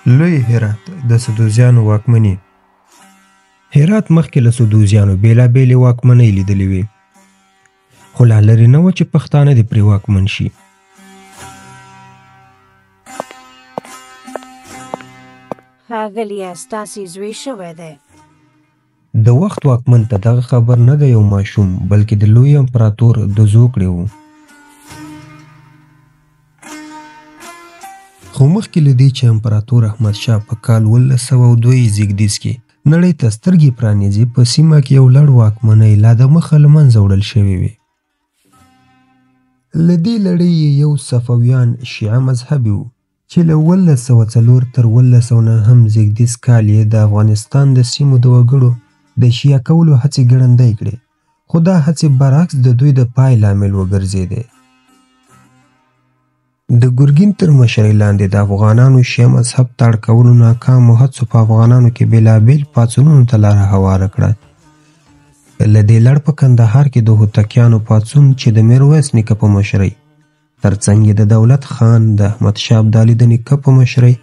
لوی هرات د سدوزیانو واکمني. هرات مخکې له سدوزیانو بېلابېلې واکمنۍ لیدلې وې، خو لا لرې نه وه چې پښتانه دې پرې واکمن شي. ښاغلیه ستاسې زوی شوی دی. د وخت واکمن ته دغه خبر نه دی یو ماشوم، بلکې د لوی امپراتور د زوکړې و. خو مخکې له دې چې امپراتور احمدشاه په کال 1902 زیږدیز کې نړۍ ته سترګې پرانیزي، په سیمه کې یو لړ واکمنۍ لا د مخه له منځه وړل شوې وې. له دې لړۍ یو صفویان شیعه مذهبي و چې له 1904 تر 1909 زیږدیز کال یې د افغانستان د سیمو د وګړو د شیعه کولو هڅې ګړندۍ کړې، خو دا هڅې برعکس د دوی د پای لامل وګرځېدې. د ګرګین تر مشرۍ لاندې د افغانانو شیعه مذهب ته اړ کولو ناکامو هڅو په افغانانو کې بېلابېل پاڅونونو ته لاره هواره کړه. له دې لړ په کندهار کې د هوتکیانو پاڅون چې د میرویس نیکه په مشرۍ، ترڅنګ یې د دولت خان د احمدشاه ابدالي د نیکه په مشرۍ،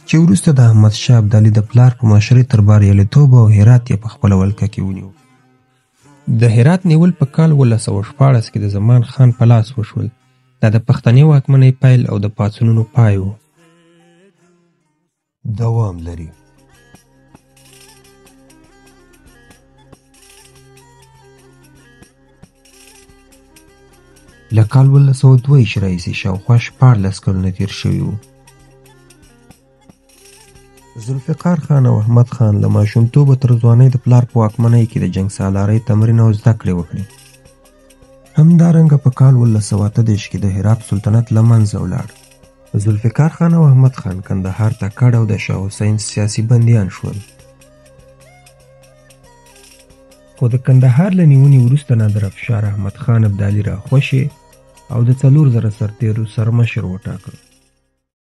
چې وروسته د احمدشاه ابدالي د پلار په مشرۍ تر بریالیتوب او هرات یې په خپله ولکه کې ونیو. د هرات نیول په کال 1914 کې د زمان خان په لاس وشول. دا د پښتني واکمنۍ پیل او د پاڅونونو پای و. دوام لري. له کال 1902 راهیسې شاوخوا 14 کلونه تېر شوي وو. ذوالفقار خان او احمد خان له ماشومتوبه تر ځوانۍ د پلار په واکمنۍ کې د جنګ سالارۍ تمرین او زده کړې وکړې. همدارنګه په کال 1938 کې د هرات سلطنت له منځه ولاړ. ذوالفقار خان او احمد خان کندهار ته کډ او د شاه حسین سیاسي بندیان شول. خو د کندهار له نیونې وروسته نادر افشار احمد خان ابدالي راخوشې او د 4000 سرتېرو سرمشر وټاکه.